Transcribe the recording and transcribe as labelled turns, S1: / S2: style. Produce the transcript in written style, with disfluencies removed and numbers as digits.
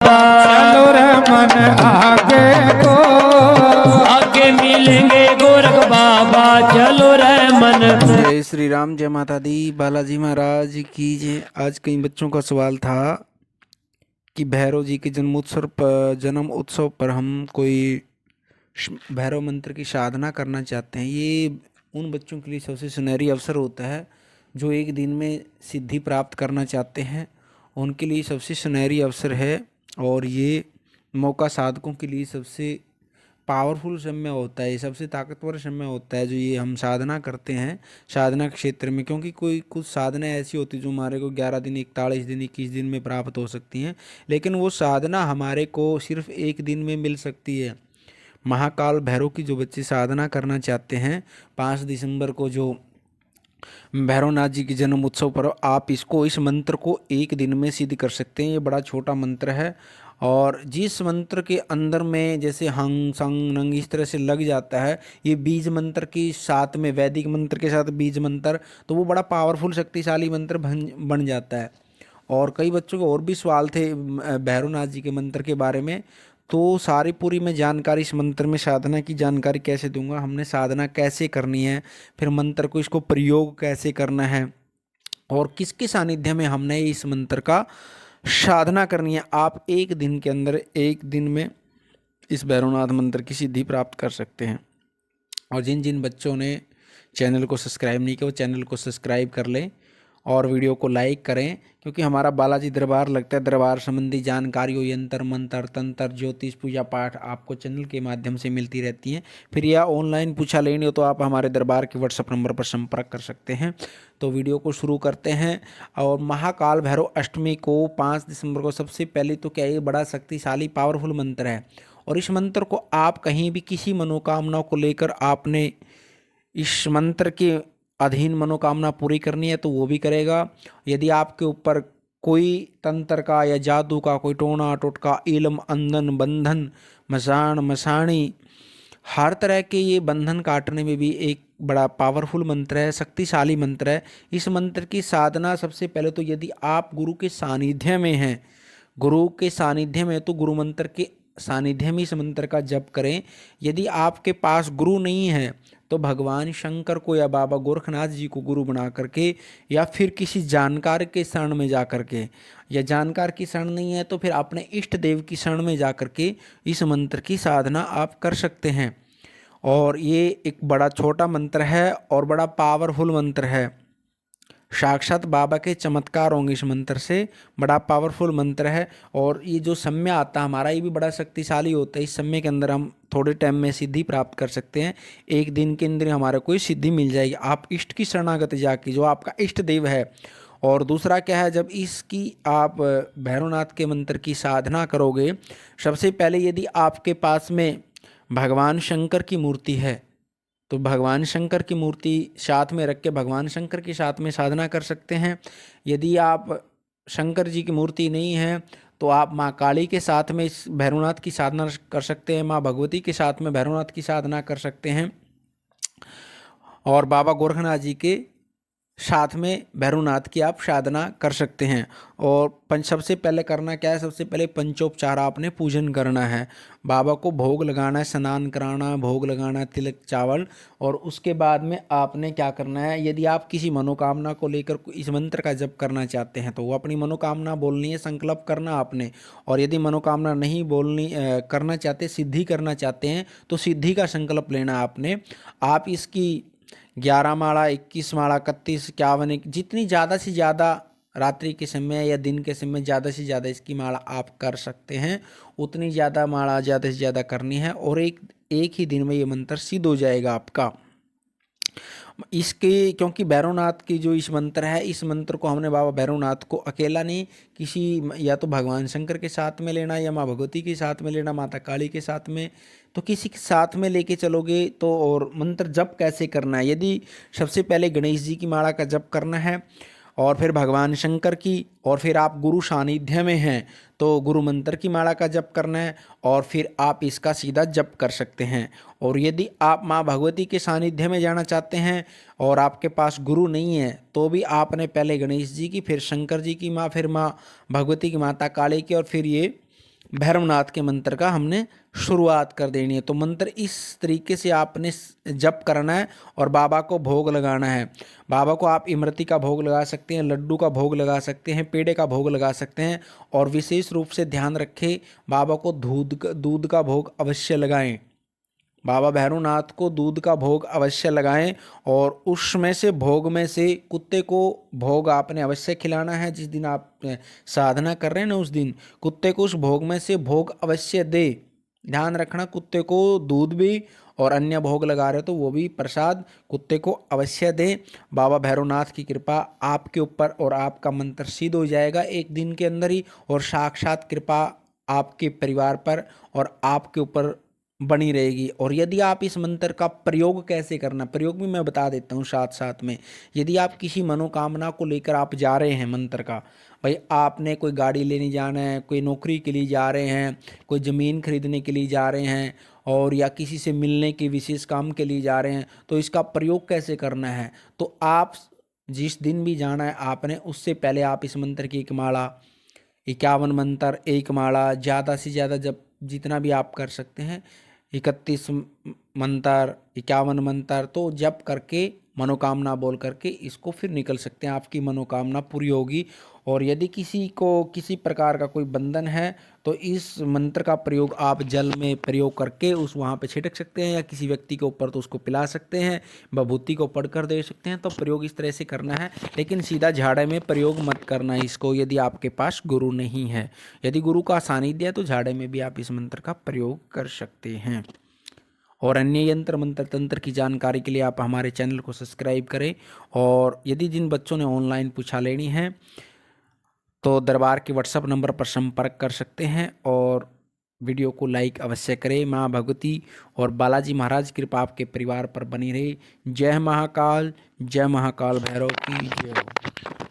S1: बाबा।
S2: चलो रे मन आगे को,
S1: आगे मिलेंगे गोरख बाबा, चलो रे मन।
S3: जय श्री राम, जय माता दी, बालाजी महाराज की जय। आज कई बच्चों का सवाल था कि भैरव जी के जन्म उत्सव पर हम कोई भैरव मंत्र की साधना करना चाहते हैं। ये उन बच्चों के लिए सबसे सुनहरी अवसर होता है जो एक दिन में सिद्धि प्राप्त करना चाहते हैं। उनके लिए सबसे सुनहरी अवसर है और ये मौका साधकों के लिए सबसे पावरफुल समय होता है, सबसे ताकतवर समय होता है जो ये हम साधना करते हैं साधना क्षेत्र में। क्योंकि कोई कुछ साधना ऐसी होती है जो हमारे को 11 दिन, 41 दिन, 21 दिन में प्राप्त हो सकती हैं, लेकिन वो साधना हमारे को सिर्फ एक दिन में मिल सकती है। महाकाल भैरव की जो बच्चे साधना करना चाहते हैं 5 दिसंबर को जो भैरवनाथ जी के जन्म उत्सव पर, आप इस मंत्र को एक दिन में सिद्ध कर सकते हैं। ये बड़ा छोटा मंत्र है और जिस मंत्र के अंदर में जैसे हंग संग नंग इस तरह से लग जाता है, ये बीज मंत्र के साथ में, वैदिक मंत्र के साथ बीज मंत्र, तो वो बड़ा पावरफुल शक्तिशाली मंत्र बन जाता है। और कई बच्चों को और भी सवाल थे भैरवनाथ जी के मंत्र के बारे में, तो सारी पूरी मैं जानकारी इस मंत्र में साधना की जानकारी कैसे दूंगा, हमने साधना कैसे करनी है, फिर मंत्र को इसको प्रयोग कैसे करना है और किसके सानिध्य में हमने इस मंत्र का साधना करनी है। आप एक दिन के अंदर, एक दिन में इस भैरवनाथ मंत्र की सिद्धि प्राप्त कर सकते हैं। और जिन जिन बच्चों ने चैनल को सब्सक्राइब नहीं किया वो चैनल को सब्सक्राइब कर लें और वीडियो को लाइक करें, क्योंकि हमारा बालाजी दरबार लगता है। दरबार संबंधी जानकारियों, यंत्र मंत्र तंत्र ज्योतिष पूजा पाठ आपको चैनल के माध्यम से मिलती रहती हैं। फिर या ऑनलाइन पूछा लेनी हो तो आप हमारे दरबार के व्हाट्सएप नंबर पर संपर्क कर सकते हैं। तो वीडियो को शुरू करते हैं। और महाकाल भैरव अष्टमी को 5 दिसंबर को सबसे पहले तो क्या, ये बड़ा शक्तिशाली पावरफुल मंत्र है और इस मंत्र को आप कहीं भी किसी मनोकामना को लेकर आपने इस मंत्र के अधीन मनोकामना पूरी करनी है तो वो भी करेगा। यदि आपके ऊपर कोई तंत्र का या जादू का कोई टोना टोटका, इल्म, अंधन, बंधन, मसान, मसाणी, हर तरह के ये बंधन काटने में भी एक बड़ा पावरफुल मंत्र है, शक्तिशाली मंत्र है। इस मंत्र की साधना सबसे पहले तो यदि आप गुरु के सानिध्य में हैं, गुरु के सानिध्य में, तो गुरु मंत्र के सानिध्य में इस मंत्र का जप करें। यदि आपके पास गुरु नहीं है तो भगवान शंकर को या बाबा गोरखनाथ जी को गुरु बना करके या फिर किसी जानकार के शरण में जा करके, या जानकार की शरण नहीं है तो फिर अपने इष्ट देव की शरण में जा करके इस मंत्र की साधना आप कर सकते हैं। और ये एक बड़ा छोटा मंत्र है और बड़ा पावरफुल मंत्र है। साक्षात बाबा के चमत्कार होंगे इस मंत्र से, बड़ा पावरफुल मंत्र है। और ये जो समय आता है हमारा, ये भी बड़ा शक्तिशाली होता है। इस समय के अंदर हम थोड़े टाइम में सिद्धि प्राप्त कर सकते हैं। एक दिन के अंदर हमारे को सिद्धि मिल जाएगी। आप इष्ट की शरणागति जाके, जो आपका इष्ट देव है। और दूसरा क्या है, जब इसकी आप भैरवनाथ के मंत्र की साधना करोगे, सबसे पहले यदि आपके पास में भगवान शंकर की मूर्ति है तो भगवान शंकर की मूर्ति साथ में रख के भगवान शंकर के साथ में साधना कर सकते हैं। यदि आप शंकर जी की मूर्ति नहीं है तो आप माँ काली के साथ में इस भैरवनाथ की साधना कर सकते हैं, माँ भगवती के साथ में भैरवनाथ की साधना कर सकते हैं और बाबा गोरखनाथ जी के साथ में भैरवनाथ की आप साधना कर सकते हैं। और सबसे पहले करना क्या है, सबसे पहले पंचोपचार आपने पूजन करना है, बाबा को भोग लगाना है, स्नान कराना, भोग लगाना है, तिलक चावल। और उसके बाद में आपने क्या करना है, यदि आप किसी मनोकामना को लेकर इस मंत्र का जप करना चाहते हैं तो वो अपनी मनोकामना बोलनी है, संकल्प करना आपने। और यदि मनोकामना नहीं करना चाहते, सिद्धि करना चाहते हैं तो सिद्धि का संकल्प लेना आपने। आप इसकी 11 माला, 21 माला, 31, 51, जितनी ज़्यादा से ज़्यादा रात्रि के समय या दिन के समय ज़्यादा से ज़्यादा इसकी माला आप कर सकते हैं, उतनी ज़्यादा माला ज़्यादा से ज़्यादा करनी है। और एक ही दिन में ये मंत्र सिद्ध हो जाएगा आपका। इसके क्योंकि भैरवनाथ की जो इस मंत्र है, इस मंत्र को हमने बाबा भैरवनाथ को अकेला नहीं, किसी या तो भगवान शंकर के साथ में लेना, या माँ भगवती के साथ में लेना, माता काली के साथ में, तो किसी के साथ में लेके चलोगे तो। और मंत्र जप कैसे करना है, यदि सबसे पहले गणेश जी की माला का जप करना है और फिर भगवान शंकर की, और फिर आप गुरु सानिध्य में हैं तो गुरु मंत्र की माला का जप करना है और फिर आप इसका सीधा जप कर सकते हैं। और यदि आप माँ भगवती के सानिध्य में जाना चाहते हैं और आपके पास गुरु नहीं है तो भी आपने पहले गणेश जी की, फिर शंकर जी की माँ, फिर माँ भगवती की, माता काली की, और फिर ये भैरवनाथ के मंत्र का हमने शुरुआत कर देनी है। तो मंत्र इस तरीके से आपने जप करना है और बाबा को भोग लगाना है। बाबा को आप इमरती का भोग लगा सकते हैं, लड्डू का भोग लगा सकते हैं, पेड़े का भोग लगा सकते हैं। और विशेष रूप से ध्यान रखें, बाबा को दूध का भोग अवश्य लगाएं। बाबा भैरवनाथ को दूध का भोग अवश्य लगाएं और उसमें से भोग में से कुत्ते को भोग आपने अवश्य खिलाना है। जिस दिन आप साधना कर रहे हैं ना, उस दिन कुत्ते को उस भोग में से भोग अवश्य दे। ध्यान रखना, कुत्ते को दूध भी और अन्य भोग लगा रहे हो तो वो भी प्रसाद कुत्ते को अवश्य दें। बाबा भैरवनाथ की कृपा आपके ऊपर और आपका मंत्र सिद्ध हो जाएगा एक दिन के अंदर ही, और साक्षात कृपा आपके परिवार पर और आपके ऊपर बनी रहेगी। और यदि आप इस मंत्र का प्रयोग कैसे करना, प्रयोग भी मैं बता देता हूँ साथ साथ में। यदि आप किसी मनोकामना को लेकर आप जा रहे हैं मंत्र का, भाई आपने कोई गाड़ी लेने जाना है, कोई नौकरी के लिए जा रहे हैं, कोई ज़मीन खरीदने के लिए जा रहे हैं, और या किसी से मिलने के विशेष काम के लिए जा रहे हैं, तो इसका प्रयोग कैसे करना है। तो आप जिस दिन भी जाना है आपने, उससे पहले आप इस मंत्र की एक माला, 51 मंत्र, एक माला, ज़्यादा से ज़्यादा जब जितना भी आप कर सकते हैं, 31 मंत्र, 51 मंत्र, तो जप करके मनोकामना बोल करके इसको फिर निकल सकते हैं, आपकी मनोकामना पूरी होगी। और यदि किसी को किसी प्रकार का कोई बंधन है तो इस मंत्र का प्रयोग आप जल में प्रयोग करके उस वहाँ पे छिड़क सकते हैं, या किसी व्यक्ति के ऊपर तो उसको पिला सकते हैं, विभूति को पढ़कर दे सकते हैं। तो प्रयोग इस तरह से करना है, लेकिन सीधा झाड़े में प्रयोग मत करना है इसको, यदि आपके पास गुरु नहीं है। यदि गुरु का सानिध्य है तो झाड़े में भी आप इस मंत्र का प्रयोग कर सकते हैं। और अन्य यंत्र मंत्र तंत्र की जानकारी के लिए आप हमारे चैनल को सब्सक्राइब करें। और यदि जिन बच्चों ने ऑनलाइन पूछा लेनी है तो दरबार के व्हाट्सएप नंबर पर संपर्क कर सकते हैं, और वीडियो को लाइक अवश्य करें। माँ भगवती और बालाजी महाराज की कृपा आपके परिवार पर बनी रहे। जय महाकाल, जय महाकाल भैरव की जय हो।